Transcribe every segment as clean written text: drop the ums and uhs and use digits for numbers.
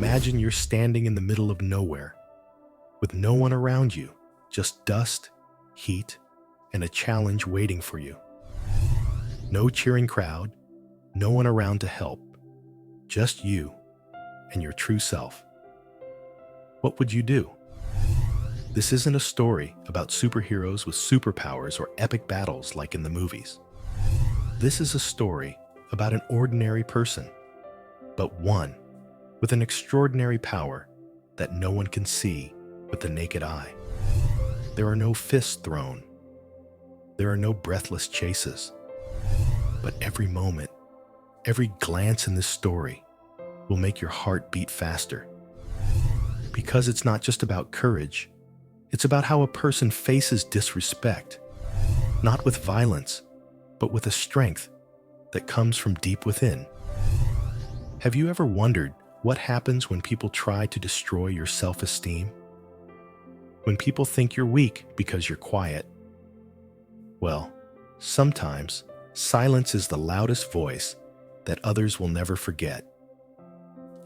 Imagine you're standing in the middle of nowhere, with no one around you, just dust, heat, and a challenge waiting for you. No cheering crowd, no one around to help, just you and your true self. What would you do? This isn't a story about superheroes with superpowers or epic battles like in the movies. This is a story about an ordinary person, but one with an extraordinary power that no one can see with the naked eye. There are no fists thrown. There are no breathless chases. But every moment, every glance in this story will make your heart beat faster. Because it's not just about courage, it's about how a person faces disrespect, not with violence, but with a strength that comes from deep within. Have you ever wondered what happens when people try to destroy your self-esteem? When people think you're weak because you're quiet? Well, sometimes silence is the loudest voice that others will never forget.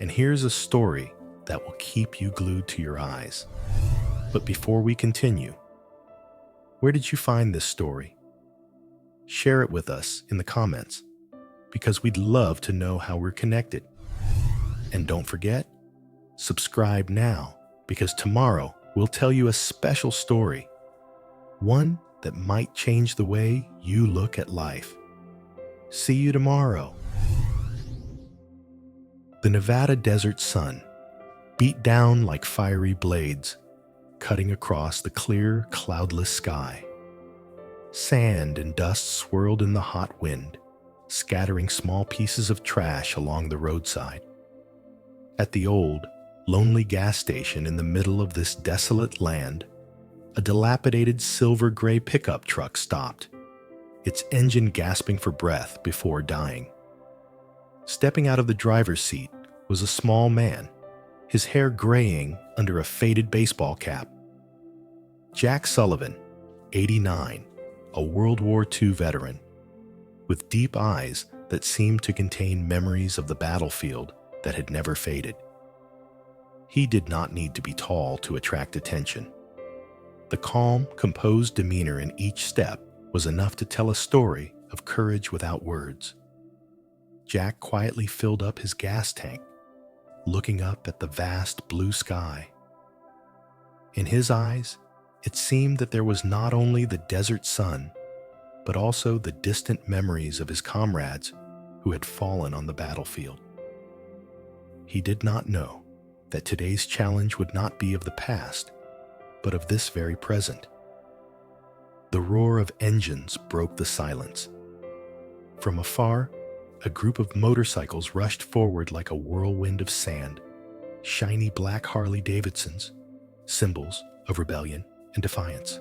And here's a story that will keep you glued to your eyes. But before we continue, where did you find this story? Share it with us in the comments, because we'd love to know how we're connected. And don't forget, subscribe now, because tomorrow we'll tell you a special story, one that might change the way you look at life. See you tomorrow. The Nevada desert sun beat down like fiery blades, cutting across the clear, cloudless sky. Sand and dust swirled in the hot wind, scattering small pieces of trash along the roadside. At the old, lonely gas station in the middle of this desolate land, a dilapidated silver-gray pickup truck stopped, its engine gasping for breath before dying. Stepping out of the driver's seat was a small man, his hair graying under a faded baseball cap. Jack Sullivan, 89, a World War II veteran, with deep eyes that seemed to contain memories of the battlefield that had never faded. He did not need to be tall to attract attention. The calm, composed demeanor in each step was enough to tell a story of courage without words. Jack quietly filled up his gas tank, looking up at the vast blue sky. In his eyes, it seemed that there was not only the desert sun, but also the distant memories of his comrades who had fallen on the battlefield. He did not know that today's challenge would not be of the past, but of this very present. The roar of engines broke the silence. From afar, a group of motorcycles rushed forward like a whirlwind of sand, shiny black Harley-Davidsons, symbols of rebellion and defiance.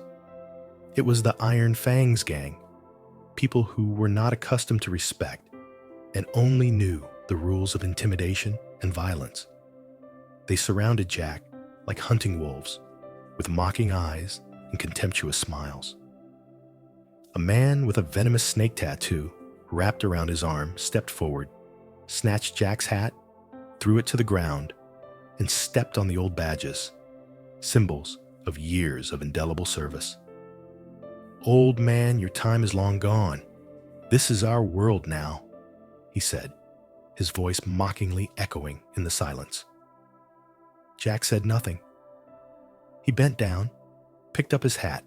It was the Iron Fangs gang, people who were not accustomed to respect and only knew the rules of intimidation and violence. They surrounded Jack like hunting wolves, with mocking eyes and contemptuous smiles. A man with a venomous snake tattoo wrapped around his arm stepped forward, snatched Jack's hat, threw it to the ground, and stepped on the old badges, symbols of years of indelible service. "Old man, your time is long gone. This is our world now," he said, his voice mockingly echoing in the silence. Jack said nothing. He bent down, picked up his hat,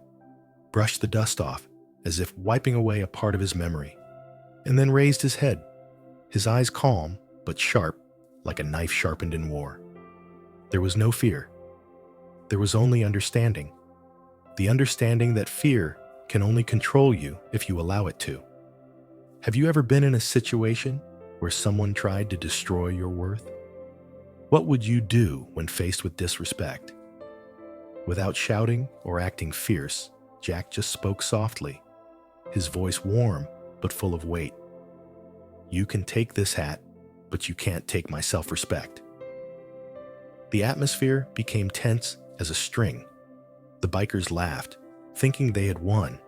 brushed the dust off as if wiping away a part of his memory, and then raised his head, his eyes calm but sharp like a knife sharpened in war. There was no fear. There was only understanding. The understanding that fear can only control you if you allow it to. Have you ever been in a situation where someone tried to destroy your worth? What would you do when faced with disrespect? Without shouting or acting fierce, Jack just spoke softly, his voice warm but full of weight. "You can take this hat, but you can't take my self-respect." The atmosphere became tense as a string. The bikers laughed, thinking they had won.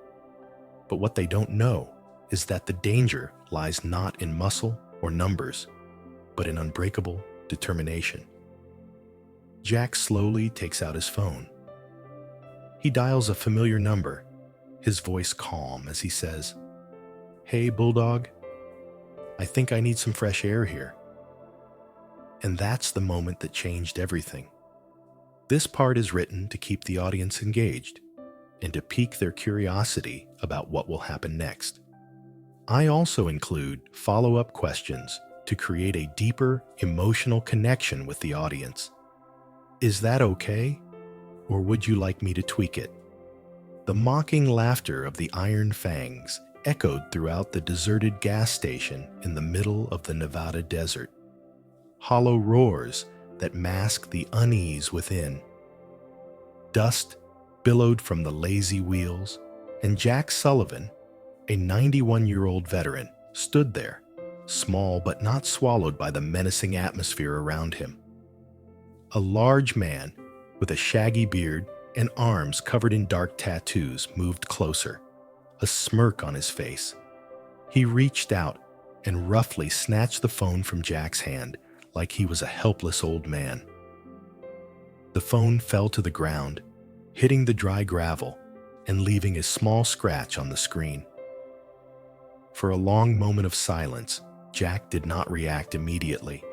But what they don't know is that the danger lies not in muscle or numbers, but in unbreakable determination. Jack slowly takes out his phone. He dials a familiar number, his voice calm as he says, "Hey, Bulldog, I think I need some fresh air here." And that's the moment that changed everything. This part is written to keep the audience engaged and to pique their curiosity about what will happen next. I also include follow-up questions to create a deeper emotional connection with the audience. Is that okay? Or would you like me to tweak it? The mocking laughter of the Iron Fangs echoed throughout the deserted gas station in the middle of the Nevada desert. Hollow roars that masked the unease within. Dust billowed from the lazy wheels, and Jack Sullivan, a 91-year-old veteran, stood there, small but not swallowed by the menacing atmosphere around him. A large man with a shaggy beard and arms covered in dark tattoos moved closer, a smirk on his face. He reached out and roughly snatched the phone from Jack's hand like he was a helpless old man. The phone fell to the ground, hitting the dry gravel and leaving a small scratch on the screen. For a long moment of silence, Jack did not react immediately.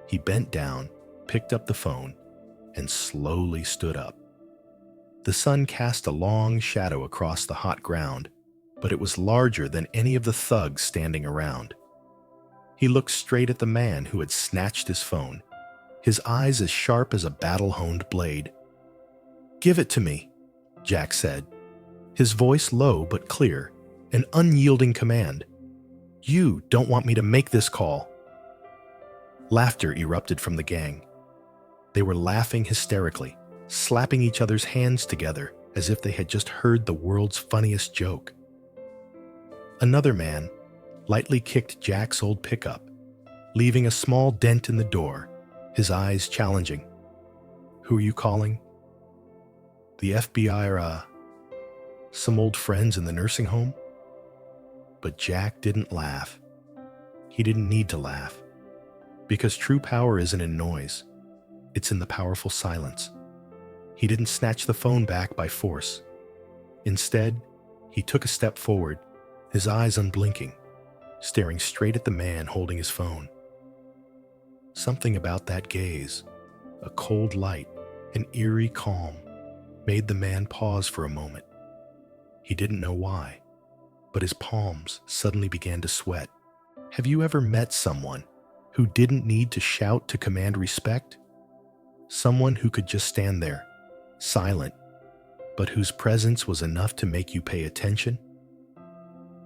He bent down, picked up the phone, and slowly stood up. The sun cast a long shadow across the hot ground, but it was larger than any of the thugs standing around. He looked straight at the man who had snatched his phone, his eyes as sharp as a battle-honed blade. "Give it to me," Jack said, his voice low but clear, an unyielding command. "You don't want me to make this call." Laughter erupted from the gang. They were laughing hysterically, slapping each other's hands together as if they had just heard the world's funniest joke. Another man lightly kicked Jack's old pickup, leaving a small dent in the door, his eyes challenging. "Who are you calling?" "The FBI or, some old friends in the nursing home?" But Jack didn't laugh. He didn't need to laugh, because true power isn't in noise. It's in the powerful silence. He didn't snatch the phone back by force. Instead, he took a step forward, his eyes unblinking, staring straight at the man holding his phone. Something about that gaze, a cold light, an eerie calm, made the man pause for a moment. He didn't know why, but his palms suddenly began to sweat. Have you ever met someone who didn't need to shout to command respect? Someone who could just stand there, silent, but whose presence was enough to make you pay attention?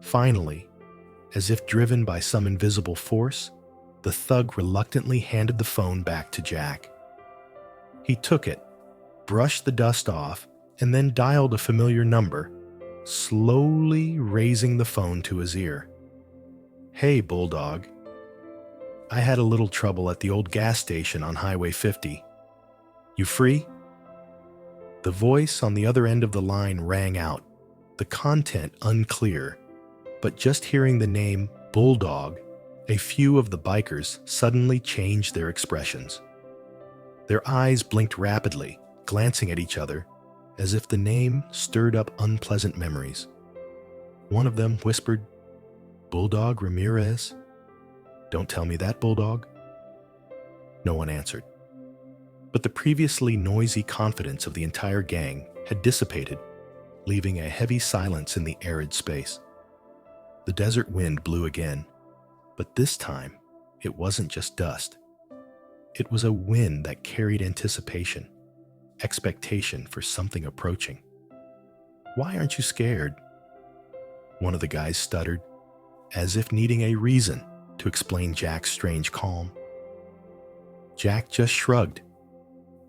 Finally, as if driven by some invisible force, the thug reluctantly handed the phone back to Jack. He took it, brushed the dust off, and then dialed a familiar number, slowly raising the phone to his ear. "Hey, Bulldog. I had a little trouble at the old gas station on Highway 50. You free?" The voice on the other end of the line rang out, the content unclear, but just hearing the name Bulldog, a few of the bikers suddenly changed their expressions. Their eyes blinked rapidly, glancing at each other, as if the name stirred up unpleasant memories. One of them whispered, "Bulldog Ramirez? Don't tell me that, Bulldog." No one answered. But the previously noisy confidence of the entire gang had dissipated, leaving a heavy silence in the arid space. The desert wind blew again, but this time it wasn't just dust. It was a wind that carried anticipation, expectation for something approaching. "Why aren't you scared?" one of the guys stuttered, as if needing a reason to explain Jack's strange calm. Jack just shrugged,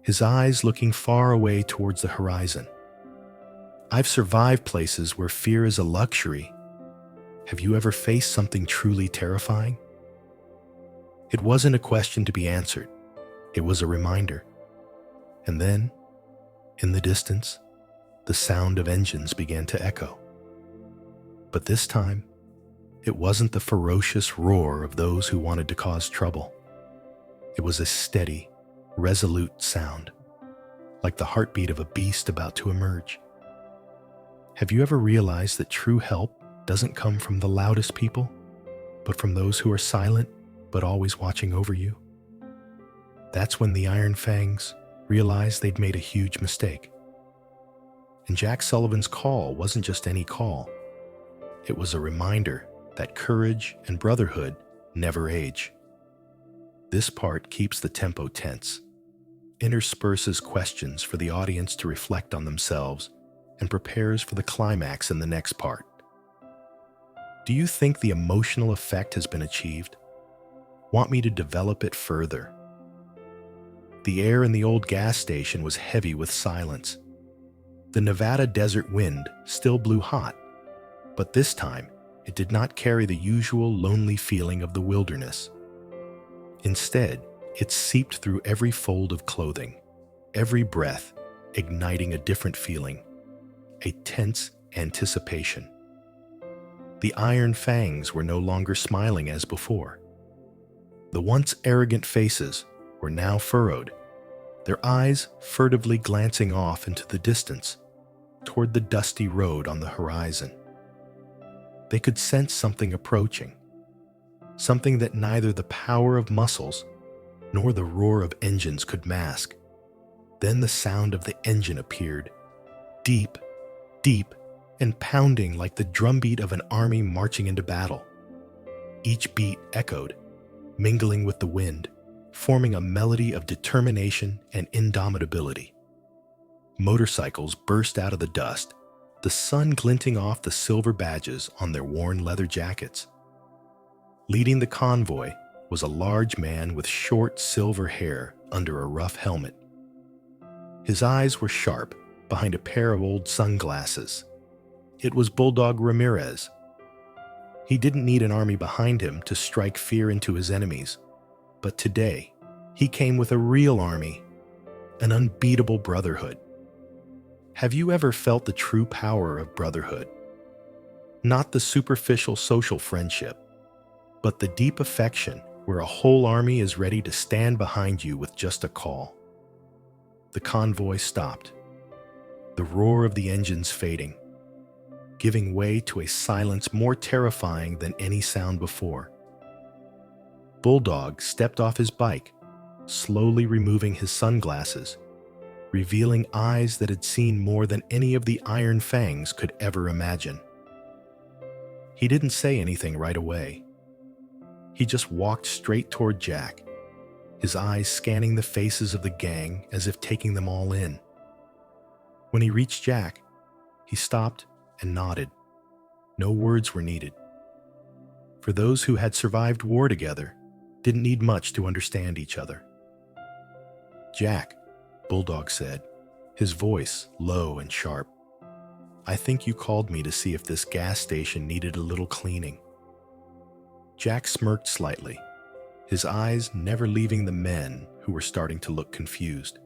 his eyes looking far away towards the horizon. "I've survived places where fear is a luxury. Have you ever faced something truly terrifying?" It wasn't a question to be answered. It was a reminder. And then, in the distance, the sound of engines began to echo. But this time, it wasn't the ferocious roar of those who wanted to cause trouble. It was a steady, resolute sound, like the heartbeat of a beast about to emerge. Have you ever realized that true help doesn't come from the loudest people, but from those who are silent but always watching over you? That's when the Iron Fangs realized they'd made a huge mistake. And Jack Sullivan's call wasn't just any call. It was a reminder that courage and brotherhood never age. This part keeps the tempo tense, intersperses questions for the audience to reflect on themselves, and prepares for the climax in the next part. Do you think the emotional effect has been achieved? Want me to develop it further? The air in the old gas station was heavy with silence. The Nevada desert wind still blew hot, but this time it did not carry the usual lonely feeling of the wilderness. Instead, it seeped through every fold of clothing, every breath igniting a different feeling, a tense anticipation. The Iron Fangs were no longer smiling as before. The once arrogant faces were now furrowed, their eyes furtively glancing off into the distance, toward the dusty road on the horizon. They could sense something approaching, something that neither the power of muscles nor the roar of engines could mask. Then the sound of the engine appeared, deep, deep, and pounding like the drumbeat of an army marching into battle. Each beat echoed, mingling with the wind, forming a melody of determination and indomitability. Motorcycles burst out of the dust, the sun glinting off the silver badges on their worn leather jackets. Leading the convoy was a large man with short silver hair under a rough helmet. His eyes were sharp behind a pair of old sunglasses. It was Bulldog Ramirez. He didn't need an army behind him to strike fear into his enemies, but today he came with a real army, an unbeatable brotherhood. Have you ever felt the true power of brotherhood? Not the superficial social friendship, but the deep affection where a whole army is ready to stand behind you with just a call. The convoy stopped, the roar of the engines fading, giving way to a silence more terrifying than any sound before. Bulldog stepped off his bike, slowly removing his sunglasses, revealing eyes that had seen more than any of the Iron Fangs could ever imagine. He didn't say anything right away. He just walked straight toward Jack, his eyes scanning the faces of the gang as if taking them all in. When he reached Jack, he stopped and nodded. No words were needed. For those who had survived war together, didn't need much to understand each other. "Jack," Bulldog said, his voice low and sharp, "I think you called me to see if this gas station needed a little cleaning." Jack smirked slightly, his eyes never leaving the men who were starting to look confused.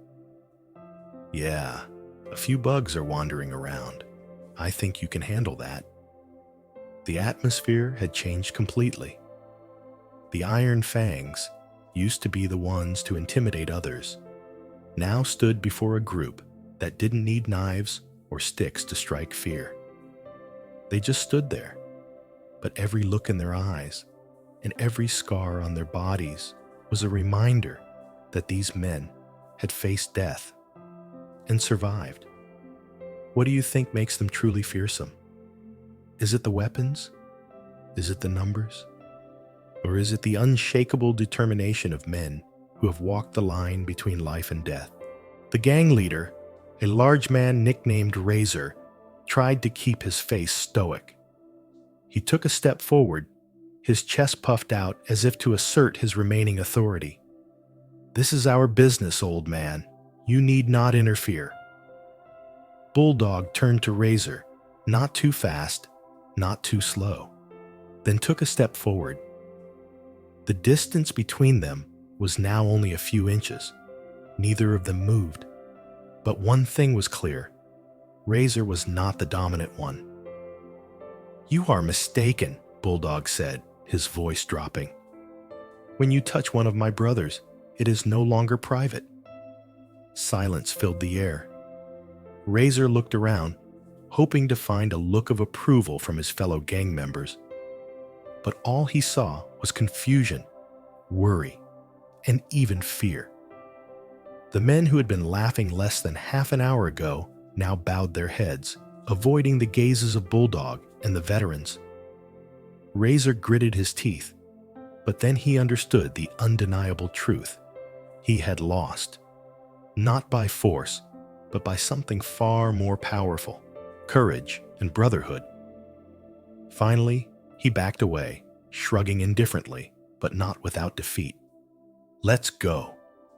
"Yeah, a few bugs are wandering around. I think you can handle that." The atmosphere had changed completely. The Iron Fangs, used to be the ones to intimidate others, now stood before a group that didn't need knives or sticks to strike fear. They just stood there, but every look in their eyes and every scar on their bodies was a reminder that these men had faced death and survived. What do you think makes them truly fearsome? Is it the weapons? Is it the numbers? Or is it the unshakable determination of men who have walked the line between life and death? The gang leader, a large man nicknamed Razor, tried to keep his face stoic. He took a step forward, his chest puffed out as if to assert his remaining authority. "This is our business, old man. You need not interfere." Bulldog turned to Razor, not too fast, not too slow, then took a step forward. The distance between them was now only a few inches. Neither of them moved. But one thing was clear. Razor was not the dominant one. "You are mistaken," Bulldog said, his voice dropping. "When you touch one of my brothers, it is no longer private. Silence filled the air. Razor looked around, hoping to find a look of approval from his fellow gang members. But all he saw was confusion, worry, and even fear. The men who had been laughing less than half an hour ago now bowed their heads, avoiding the gazes of Bulldog and the veterans. Razor gritted his teeth, but then he understood the undeniable truth. He had lost, not by force, but by something far more powerful: courage and brotherhood. Finally, he backed away, shrugging indifferently, but not without defeat. "Let's go,"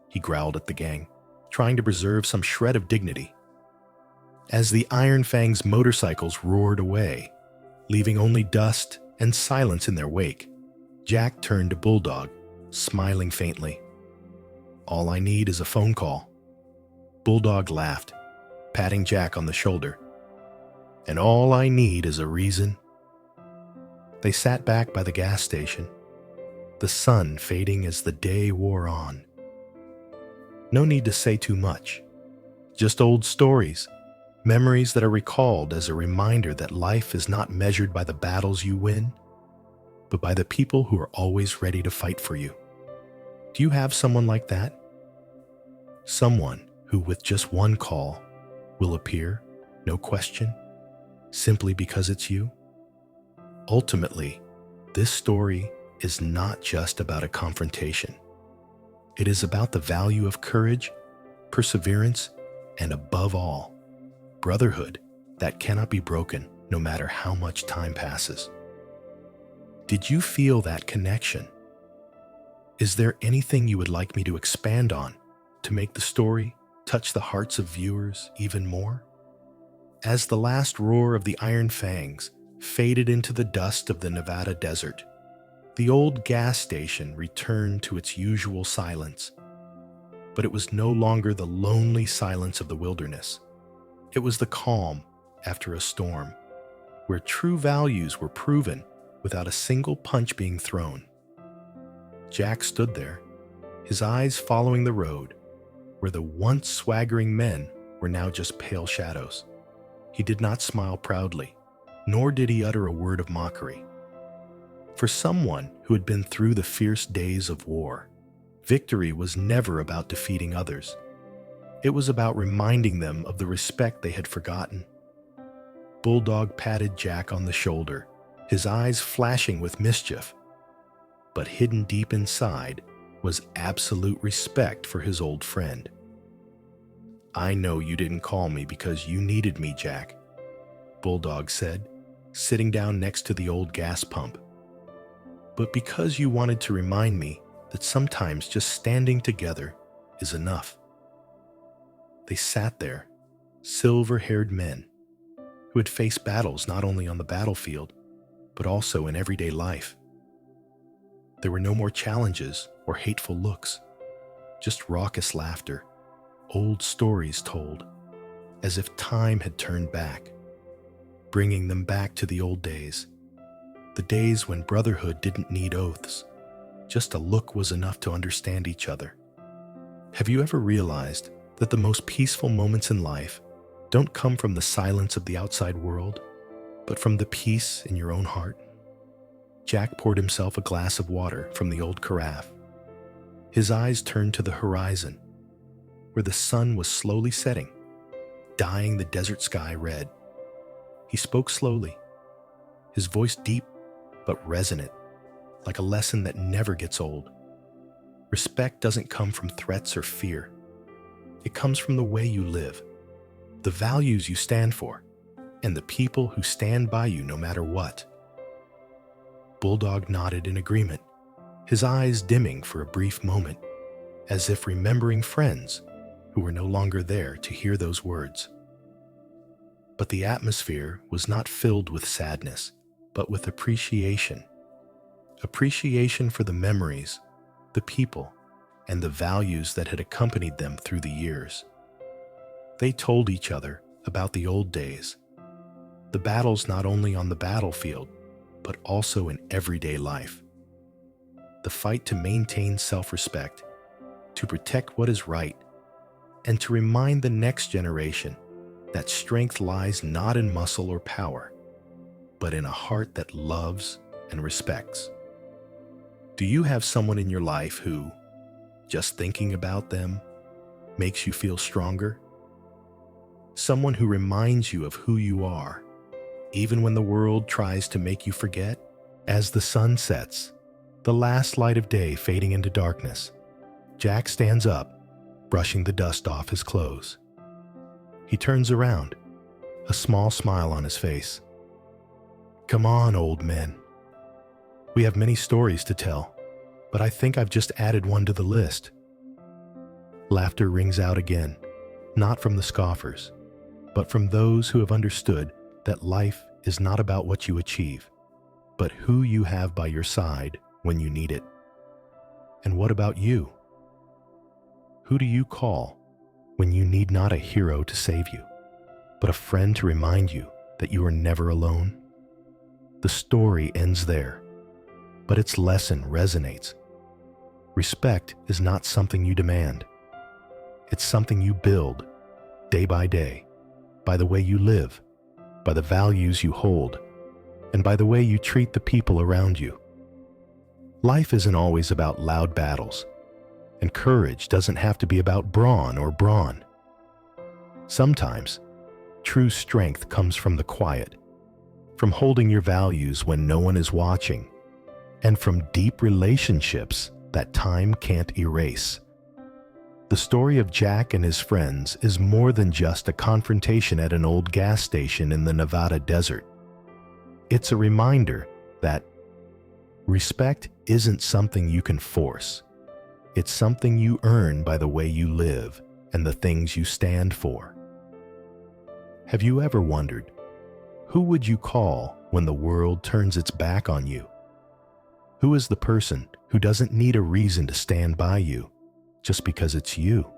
he growled at the gang, trying to preserve some shred of dignity. As the Iron Fang's motorcycles roared away, leaving only dust and silence in their wake, Jack turned to Bulldog, smiling faintly. "All I need is a phone call." Bulldog laughed, patting Jack on the shoulder. "And all I need is a reason." They sat back by the gas station, the sun fading as the day wore on. No need to say too much. Just old stories, memories that are recalled as a reminder that life is not measured by the battles you win, but by the people who are always ready to fight for you. Do you have someone like that? Someone who, with just one call, will appear, no question, simply because it's you? Ultimately, this story is not just about a confrontation. It is about the value of courage, perseverance, and above all, brotherhood that cannot be broken no matter how much time passes. Did you feel that connection? Is there anything you would like me to expand on to make the story touch the hearts of viewers even more? As the last roar of the Iron Fangs faded into the dust of the Nevada desert, the old gas station returned to its usual silence. But it was no longer the lonely silence of the wilderness. It was the calm after a storm, where true values were proven without a single punch being thrown. Jack stood there, his eyes following the road, where the once swaggering men were now just pale shadows. He did not smile proudly, nor did he utter a word of mockery. For someone who had been through the fierce days of war, victory was never about defeating others. It was about reminding them of the respect they had forgotten. Bulldog patted Jack on the shoulder, his eyes flashing with mischief. But hidden deep inside was absolute respect for his old friend. "I know you didn't call me because you needed me, Jack," Bulldog said, sitting down next to the old gas pump. "But because you wanted to remind me that sometimes just standing together is enough." They sat there, silver-haired men, who had faced battles not only on the battlefield, but also in everyday life. There were no more challenges or hateful looks, just raucous laughter, old stories told, as if time had turned back, bringing them back to the old days, the days when brotherhood didn't need oaths, just a look was enough to understand each other. Have you ever realized that the most peaceful moments in life don't come from the silence of the outside world, but from the peace in your own heart? Jack poured himself a glass of water from the old carafe. His eyes turned to the horizon, where the sun was slowly setting, dyeing the desert sky red. He spoke slowly, his voice deep but resonant, like a lesson that never gets old. Respect doesn't come from threats or fear. It comes from the way you live, the values you stand for, and the people who stand by you no matter what. Bulldog nodded in agreement, his eyes dimming for a brief moment, as if remembering friends who were no longer there to hear those words. But the atmosphere was not filled with sadness, but with appreciation. Appreciation for the memories, the people, and the values that had accompanied them through the years. They told each other about the old days, the battles not only on the battlefield, but also in everyday life. The fight to maintain self-respect, to protect what is right, and to remind the next generation that strength lies not in muscle or power, but in a heart that loves and respects. Do you have someone in your life who, just thinking about them, makes you feel stronger? Someone who reminds you of who you are, even when the world tries to make you forget? As the sun sets, the last light of day fading into darkness, Jack stands up, brushing the dust off his clothes. He turns around, a small smile on his face. Come on, old men. We have many stories to tell, but I think I've just added one to the list. Laughter rings out again, not from the scoffers, but from those who have understood that life is not about what you achieve, but who you have by your side when you need it. And what about you? Who do you call when you need not a hero to save you, but a friend to remind you that you are never alone? The story ends there, but its lesson resonates. Respect is not something you demand. It's something you build, day by day, by the way you live, by the values you hold, and by the way you treat the people around you. Life isn't always about loud battles, and courage doesn't have to be about brawn or brawn. Sometimes, true strength comes from the quiet, from holding your values when no one is watching, and from deep relationships that time can't erase. The story of Jack and his friends is more than just a confrontation at an old gas station in the Nevada desert. It's a reminder that respect isn't something you can force. It's something you earn by the way you live and the things you stand for. Have you ever wondered, who would you call when the world turns its back on you? Who is the person who doesn't need a reason to stand by you just because it's you?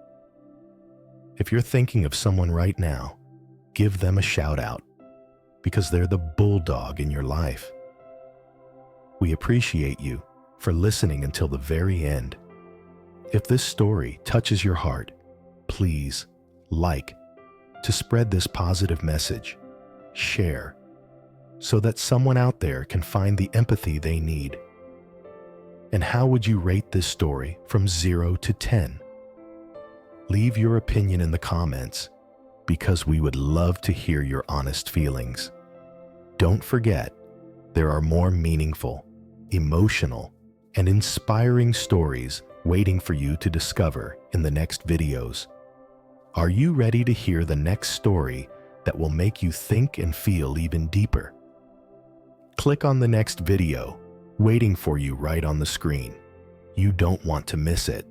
If you're thinking of someone right now, give them a shout out, because they're the bulldog in your life. We appreciate you for listening until the very end. If this story touches your heart, please like to spread this positive message, share, so that someone out there can find the empathy they need. And how would you rate this story from 0 to 10? Leave your opinion in the comments, because we would love to hear your honest feelings. Don't forget, there are more meaningful, emotional, and inspiring stories waiting for you to discover in the next videos. Are you ready to hear the next story that will make you think and feel even deeper? Click on the next video, waiting for you right on the screen. You don't want to miss it.